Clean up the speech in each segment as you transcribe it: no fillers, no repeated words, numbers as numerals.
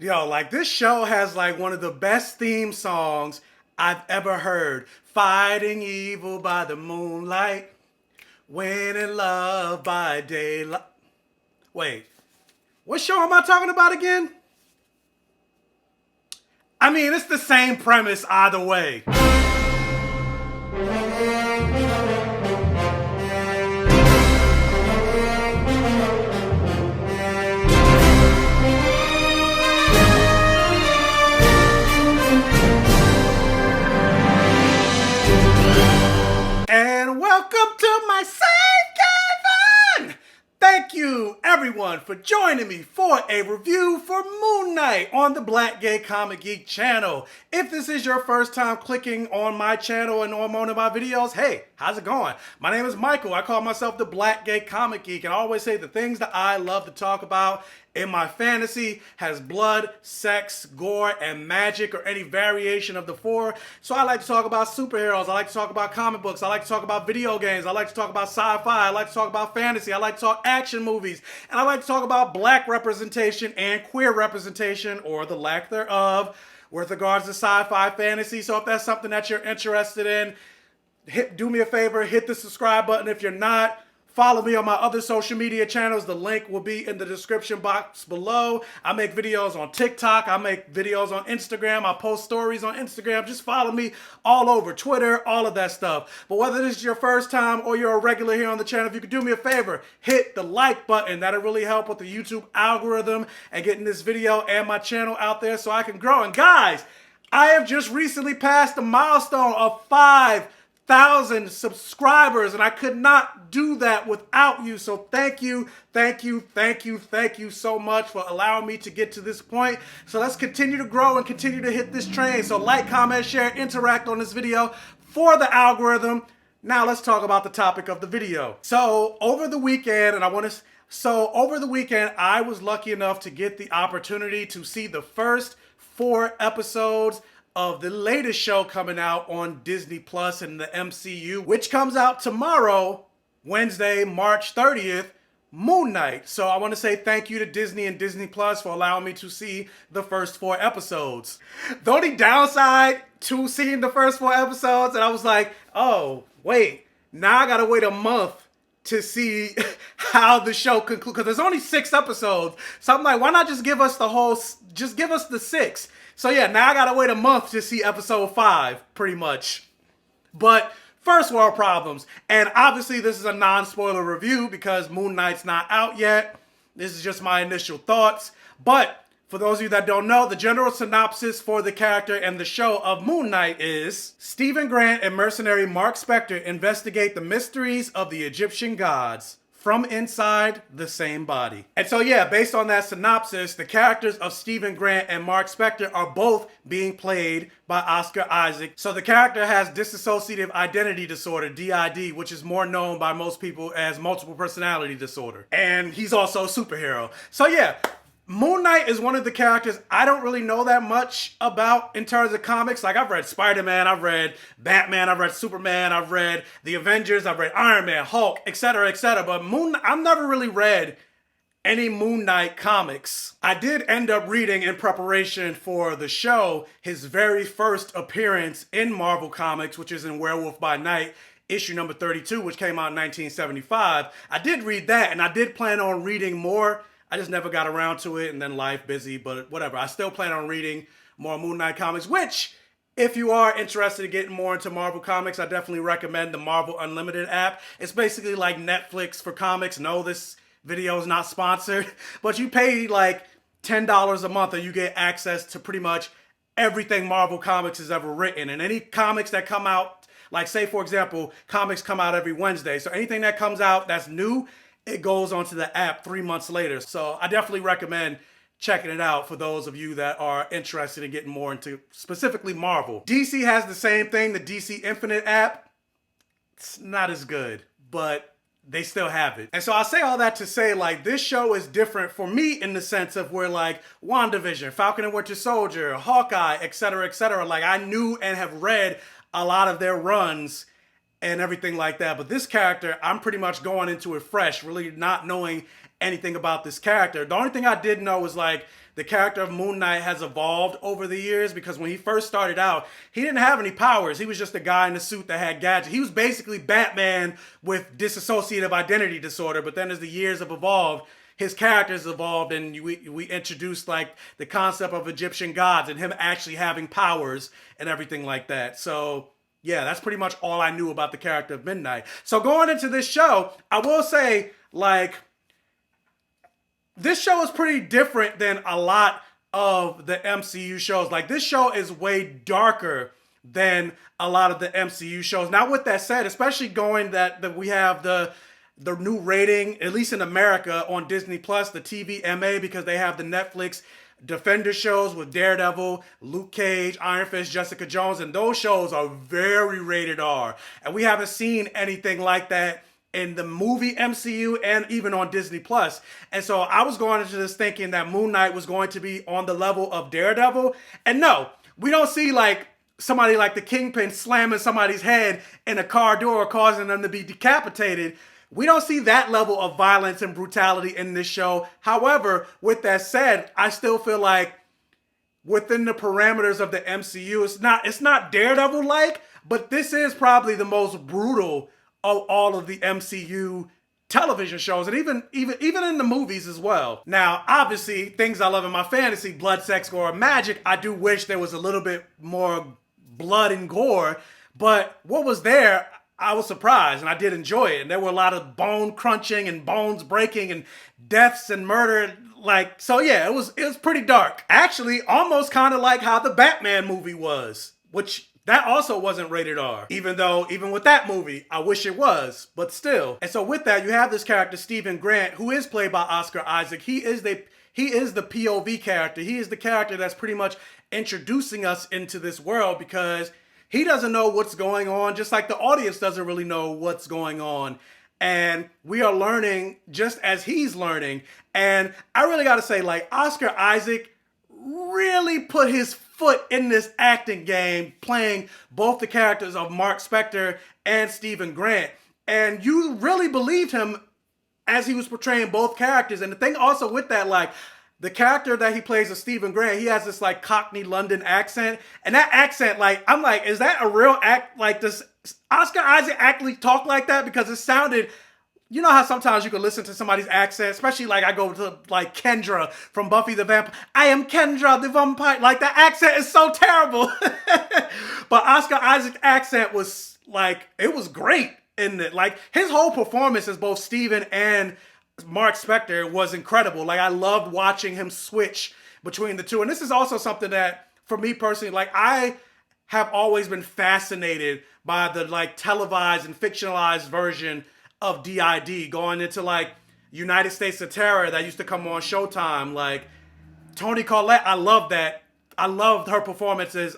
Yo, like this show has like one of the best theme songs I've ever heard. Fighting evil by the moonlight, winning love by daylight. Wait, what show am I talking about again? I mean, it's the same premise either way. And welcome to my safe haven! Thank you, everyone, for joining me for a review for Moon Knight on the Black Gay Comic Geek channel. If this is your first time clicking on my channel and on one of my videos, hey, how's it going? My name is Michael. I call myself the Black Gay Comic Geek, and I always say the things that I love to talk about in my fantasy has blood, sex, gore, and magic, or any variation of the four. So I like to talk about superheroes. I like to talk about comic books. I like to talk about video games. I like to talk about sci-fi. I like to talk about fantasy. I like to talk action movies. And I like to talk about black representation and queer representation, or the lack thereof, with regards to sci-fi fantasy. So if that's something that you're interested in, do me a favor, hit the subscribe button. If you're not, follow me on my other social media channels. The link will be in the description box below. I make videos on TikTok. I make videos on Instagram. I post stories on Instagram. Just follow me all over, Twitter, all of that stuff. But whether this is your first time or you're a regular here on the channel, if you could do me a favor, hit the like button. That'll really help with the YouTube algorithm and getting this video and my channel out there so I can grow. And guys, I have just recently passed the milestone of 5,000 subscribers, and I could not do that without you. So thank you so much for allowing me to get to this point. So let's continue to grow and continue to hit this train. So like, comment, share, interact on this video for the algorithm. Now let's talk about the topic of the video. So over the weekend, I was lucky enough to get the opportunity to see the first 4 episodes of the latest show coming out on Disney Plus in the MCU, which comes out tomorrow, Wednesday, March 30th, Moon Knight. So I want to say thank you to Disney and Disney Plus for allowing me to see the first 4 episodes. The only downside to seeing the first 4 episodes, and I was like, oh, wait, now I gotta wait a month to see how the show concludes, because there's only 6 episodes. So I'm like, why not just give us the 6? So yeah, now I gotta wait a month to see episode 5, pretty much. But first world problems. And obviously this is a non-spoiler review because Moon Knight's not out yet. This is just my initial thoughts. But for those of you that don't know, the general synopsis for the character and the show of Moon Knight is: Stephen Grant and mercenary Mark Spector investigate the mysteries of the Egyptian gods from inside the same body. And so yeah, based on that synopsis, the characters of Stephen Grant and Mark Spector are both being played by Oscar Isaac. So the character has dissociative identity disorder, DID, which is more known by most people as multiple personality disorder. And he's also a superhero. So yeah, Moon Knight is one of the characters I don't really know that much about in terms of comics. Like, I've read Spider-Man, I've read Batman, I've read Superman, I've read the Avengers, I've read Iron Man, Hulk, etc., etc. But I've never really read any Moon Knight comics. I did end up reading, in preparation for the show, his very first appearance in Marvel Comics, which is in Werewolf by Night, issue number 32, which came out in 1975. I did read that, and I did plan on reading more. I just never got around to it, and then life busy, but whatever. I still plan on reading more Moon Knight comics, which, if you are interested in getting more into Marvel Comics, I definitely recommend the Marvel Unlimited app. It's basically like Netflix for comics. No, this video is not sponsored, but you pay like $10 a month and you get access to pretty much everything Marvel Comics has ever written. And any comics that come out, like say for example, comics come out every Wednesday. So anything that comes out that's new, it goes onto the app 3 months later. So I definitely recommend checking it out for those of you that are interested in getting more into specifically Marvel. DC has the same thing, the DC Infinite app. It's not as good, but they still have it. And so I say all that to say, like, this show is different for me in the sense of where, like, WandaVision, Falcon and Winter Soldier, Hawkeye, etc., like, I knew and have read a lot of their runs and everything like that. But this character, I'm pretty much going into it fresh, really not knowing anything about this character. The only thing I did know was, like, the character of Moon Knight has evolved over the years, because when he first started out, he didn't have any powers. He was just a guy in a suit that had gadgets. He was basically Batman with dissociative identity disorder, but then as the years have evolved, his characters evolved, and we introduced like the concept of Egyptian gods and him actually having powers and everything like that. So yeah, that's pretty much all I knew about the character of Midnight. So going into this show, I will say, like, this show is pretty different than a lot of the MCU shows. Like, this show is way darker than a lot of the MCU shows. Now, with that said, especially going that we have the new rating, at least in America, on Disney Plus, the TVMA, because they have the Netflix Defender shows with Daredevil, Luke Cage, Iron Fist, Jessica Jones, and those shows are very rated R. And we haven't seen anything like that in the movie MCU and even on Disney Plus. And so I was going into this thinking that Moon Knight was going to be on the level of Daredevil. And no, we don't see like somebody like the Kingpin slamming somebody's head in a car door, causing them to be decapitated. We don't see that level of violence and brutality in this show. However, with that said, I still feel like within the parameters of the MCU, it's not Daredevil-like, but this is probably the most brutal of all of the MCU television shows, and even in the movies as well. Now, obviously, things I love in my fantasy, blood, sex, gore, magic, I do wish there was a little bit more blood and gore, but what was there, I was surprised, and I did enjoy it. And there were a lot of bone crunching and bones breaking and deaths and murder. Like, so yeah, it was pretty dark. Actually, almost kind of like how the Batman movie was, which that also wasn't rated R. Even with that movie, I wish it was, but still. And so with that, you have this character, Stephen Grant, who is played by Oscar Isaac. He is the POV character. He is the character that's pretty much introducing us into this world, because he doesn't know what's going on, just like the audience doesn't really know what's going on. And we are learning just as he's learning. And I really got to say, like, Oscar Isaac really put his foot in this acting game, playing both the characters of Mark Spector and Stephen Grant. And you really believed him as he was portraying both characters. And the thing also with that, like, the character that he plays as Stephen Grant, he has this like Cockney London accent. And that accent, like, I'm like, is that a real act? Like, does Oscar Isaac actually talk like that? Because it sounded, you know how sometimes you can listen to somebody's accent, especially like I go to like Kendra from Buffy the Vampire. I am Kendra the Vampire. Like, the accent is so terrible. But Oscar Isaac's accent was like, it was great in it. Like, his whole performance as both Stephen and Mark Spector was incredible. Like, I loved watching him switch between the two. And this is also something that, for me personally, like, I have always been fascinated by the like televised and fictionalized version of DID, going into like United States of Terror that used to come on Showtime. Like, Toni Collette, I love that. I loved her performance as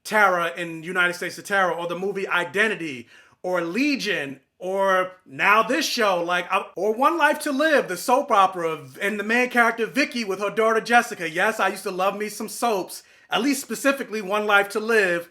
Tara in United States of Terror, or the movie Identity, or Legion, or now this show, like, or One Life to Live, the soap opera, and the main character Vicky with her daughter Jessica. Yes, I used to love me some soaps, at least specifically One Life to Live.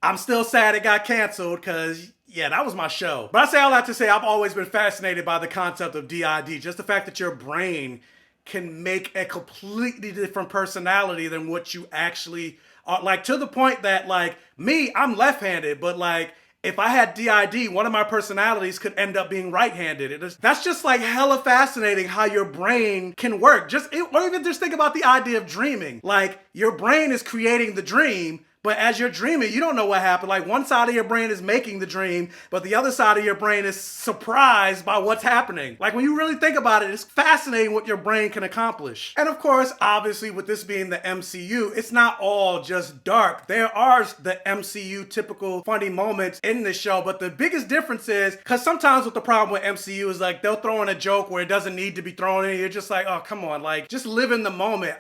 I'm still sad it got canceled, because, yeah, that was my show. But I say all that to say, I've always been fascinated by the concept of DID. Just the fact that your brain can make a completely different personality than what you actually are. Like, to the point that, like, me, I'm left-handed, but, like, if I had DID, one of my personalities could end up being right-handed. That's just like hella fascinating how your brain can work. Or even just think about the idea of dreaming. Like, your brain is creating the dream, but as you're dreaming, you don't know what happened. Like, one side of your brain is making the dream, but the other side of your brain is surprised by what's happening. Like, when you really think about it, it's fascinating what your brain can accomplish. And of course, obviously, with this being the MCU, it's not all just dark. There are the MCU typical funny moments in this show, but the biggest difference is, because sometimes with the problem with MCU is like, they'll throw in a joke where it doesn't need to be thrown in. You're just like, oh, come on, like, just live in the moment.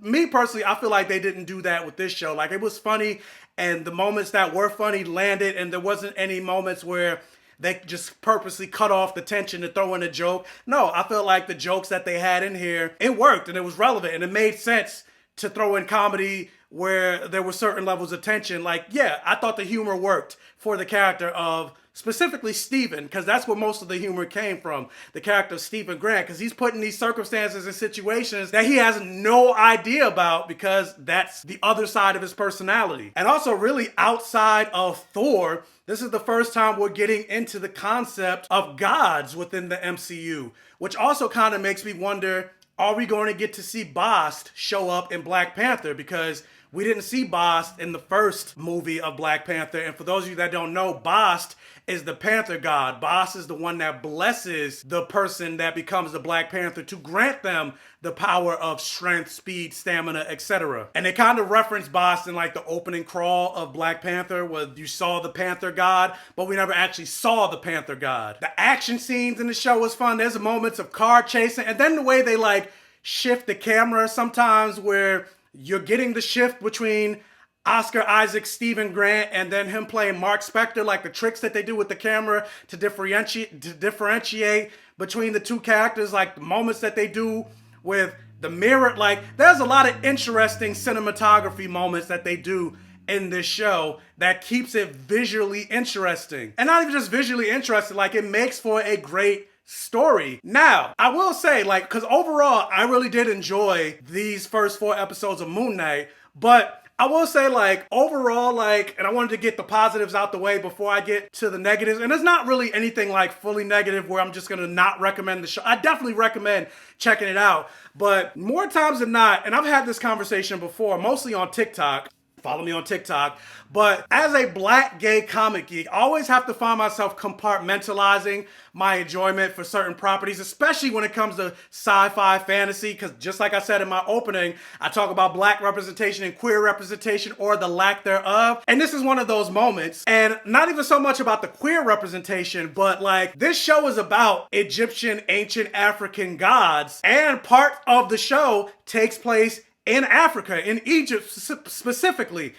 Me personally, I feel like they didn't do that with this show. Like, it was funny, and the moments that were funny landed, and there wasn't any moments where they just purposely cut off the tension to throw in a joke. No, I felt like the jokes that they had in here, it worked, and it was relevant, and it made sense to throw in comedy where there were certain levels of tension. Like, yeah, I thought the humor worked for the character of specifically Stephen, because that's where most of the humor came from, the character of Stephen Grant, because he's put in these circumstances and situations that he has no idea about because that's the other side of his personality. And also really outside of Thor, this is the first time we're getting into the concept of gods within the MCU, which also kind of makes me wonder, are we going to get to see Bast show up in Black Panther? Because we didn't see Bast in the first movie of Black Panther. And for those of you that don't know, Bast is the Panther god. Bast is the one that blesses the person that becomes the Black Panther to grant them the power of strength, speed, stamina, etc. And they kind of reference Bast in like the opening crawl of Black Panther, where you saw the Panther god, but we never actually saw the Panther god. The action scenes in the show was fun. There's moments of car chasing, and then the way they like shift the camera sometimes where you're getting the shift between Oscar Isaac, Stephen Grant, and then him playing Mark Spector, like the tricks that they do with the camera to differentiate between the two characters, like the moments that they do with the mirror. Like, there's a lot of interesting cinematography moments that they do in this show that keeps it visually interesting. And not even just visually interesting, like it makes for a great story. Now, I will say, like, because overall, I really did enjoy these first 4 episodes of Moon Knight, but I will say, like, overall, like, and I wanted to get the positives out the way before I get to the negatives, and it's not really anything, like, fully negative where I'm just gonna not recommend the show. I definitely recommend checking it out, but more times than not, and I've had this conversation before, mostly on TikTok, follow me on TikTok. But as a black gay comic geek, I always have to find myself compartmentalizing my enjoyment for certain properties, especially when it comes to sci-fi fantasy, because just like I said in my opening, I talk about black representation and queer representation, or the lack thereof. And this is one of those moments. And not even so much about the queer representation, but like this show is about Egyptian ancient African gods, and part of the show takes place in Africa, in Egypt specifically.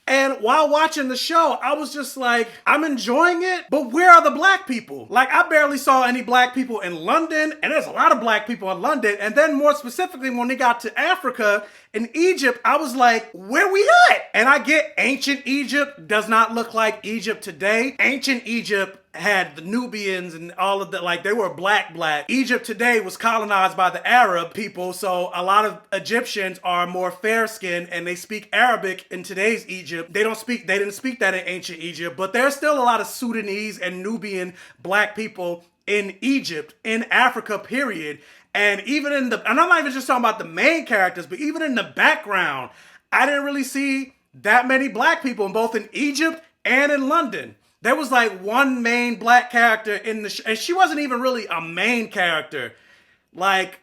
And while watching the show, I was just like, I'm enjoying it, but where are the black people? Like, I barely saw any black people in London, and there's a lot of black people in London. And then more specifically, when they got to Africa, in Egypt, I was like, where we at? And I get ancient Egypt does not look like Egypt today. Ancient Egypt had the Nubians and all of that, like they were black. Egypt today was colonized by the Arab people, so a lot of Egyptians are more fair-skinned and they speak Arabic in today's Egypt. They didn't speak that in ancient Egypt, but there's still a lot of Sudanese and Nubian black people in Egypt, in Africa, period. And even and I'm not even just talking about the main characters, but even in the background, I didn't really see that many black people, both in Egypt and in London. There was like one main black character in the show, and she wasn't even really a main character. Like,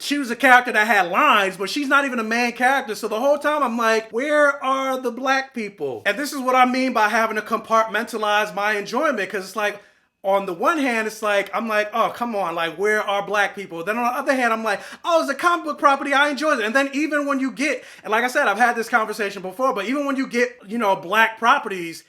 she was a character that had lines, but she's not even a main character. So the whole time I'm like, where are the black people? And this is what I mean by having to compartmentalize my enjoyment, because it's like, on the one hand, it's like, I'm like, oh, come on, like, where are black people? Then on the other hand, I'm like, oh, it's a comic book property, I enjoy it. And then even when you get, and like I said, I've had this conversation before, but even when you get, black properties,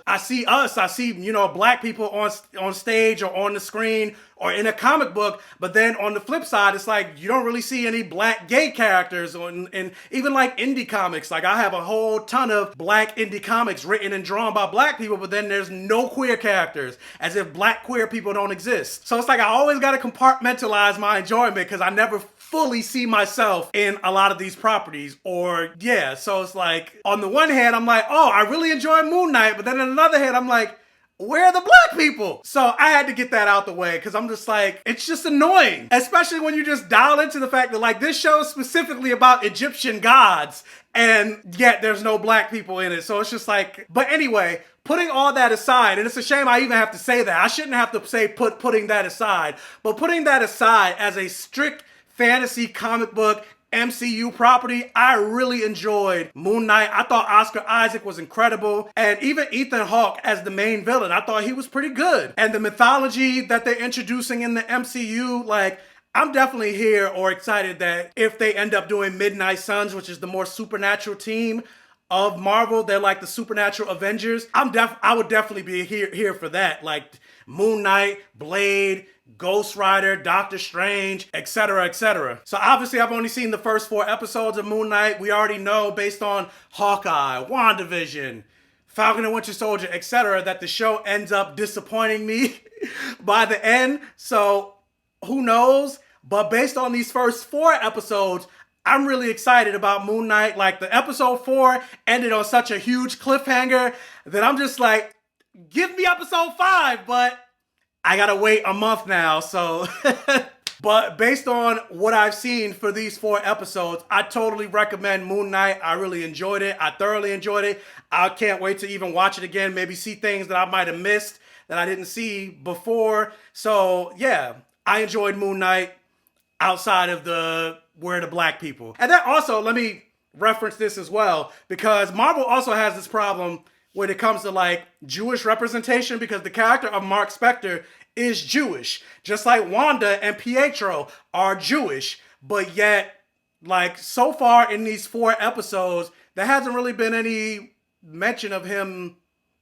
I see black people on stage or on the screen or in a comic book, but then on the flip side, it's like you don't really see any black gay characters, and even like indie comics. Like, I have a whole ton of black indie comics written and drawn by black people, but then there's no queer characters, as if black queer people don't exist. So it's like I always got to compartmentalize my enjoyment, because I never fully see myself in a lot of these properties. So it's like, on the one hand, I'm like, oh, I really enjoy Moon Knight, but then on the other hand, I'm like, where are the black people? So I had to get that out the way, because I'm just like, it's just annoying. Especially when you just dial into the fact that, like, this show is specifically about Egyptian gods, and yet there's no black people in it. So it's just like, but anyway, putting all that aside, and it's a shame I even have to say that. I shouldn't have to say putting that aside, but putting that aside as a strict fantasy comic book MCU property, I really enjoyed Moon Knight. I thought Oscar Isaac was incredible. And even Ethan Hawke as the main villain, I thought he was pretty good. And the mythology that they're introducing in the MCU, like, I'm definitely here or excited that if they end up doing Midnight Suns, which is the more supernatural team of Marvel, they're like the supernatural Avengers. I would definitely be here for that. Like Moon Knight, Blade, Ghost Rider, Doctor Strange, etc., etc. So obviously I've only seen the first 4 episodes of Moon Knight. We already know based on Hawkeye, WandaVision, Falcon and Winter Soldier, etc., that the show ends up disappointing me by the end. So who knows? But based on these first 4 episodes, I'm really excited about Moon Knight. Like, the episode 4 ended on such a huge cliffhanger that I'm just like, give me episode 5, but I gotta wait a month now, so. But based on what I've seen for these 4 episodes, I totally recommend Moon Knight. I really enjoyed it. I thoroughly enjoyed it. I can't wait to even watch it again, maybe see things that I might have missed that I didn't see before. So yeah, I enjoyed Moon Knight outside of the Where the Black People. And then also, let me reference this as well, because Marvel also has this problem when it comes to like Jewish representation, because the character of Mark Spector is Jewish, just like Wanda and Pietro are Jewish, but yet, like, so far in these 4 episodes, there hasn't really been any mention of him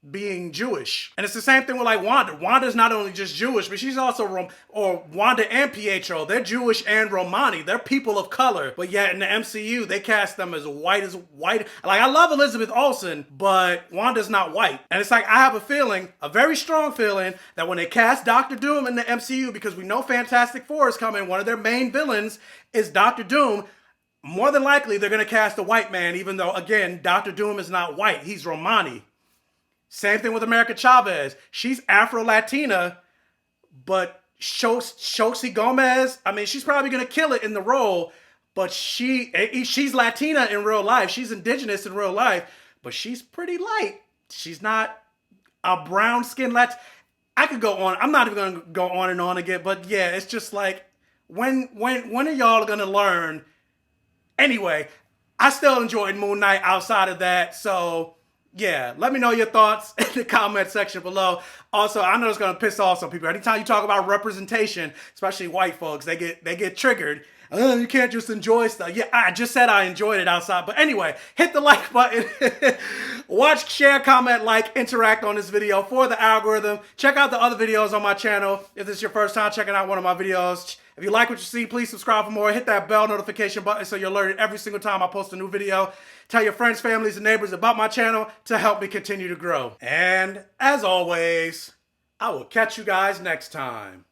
being Jewish. And it's the same thing with like Wanda. Wanda's not only just Jewish, but she's also, or Wanda and Pietro, they're Jewish and Romani. They're people of color. But yet in the MCU, they cast them as white. Like, I love Elizabeth Olsen, but Wanda's not white. And it's like, I have a feeling, a very strong feeling, that when they cast Doctor Doom in the MCU, because we know Fantastic Four is coming, one of their main villains is Doctor Doom, more than likely they're going to cast a white man, even though, again, Doctor Doom is not white. He's Romani. Same thing with America Chavez. She's Afro-Latina, but Xochitl Gomez, I mean, she's probably going to kill it in the role, but she's Latina in real life. She's indigenous in real life, but she's pretty light. She's not a brown-skinned Latina. I could go on. I'm not even going to go on and on again, but yeah, it's just like, when are y'all going to learn? Anyway, I still enjoyed Moon Knight outside of that, so yeah, let me know your thoughts in the comment section below. Also, I know it's gonna piss off some people. Anytime you talk about representation, especially white folks, they get triggered. You can't just enjoy stuff. Yeah, I just said I enjoyed it outside. But anyway, hit the like button. Watch, share, comment, like, interact on this video for the algorithm. Check out the other videos on my channel. If this is your first time checking out one of my videos, if you like what you see, please subscribe for more. Hit that bell notification button so you're alerted every single time I post a new video. Tell your friends, families, and neighbors about my channel to help me continue to grow. And as always, I will catch you guys next time.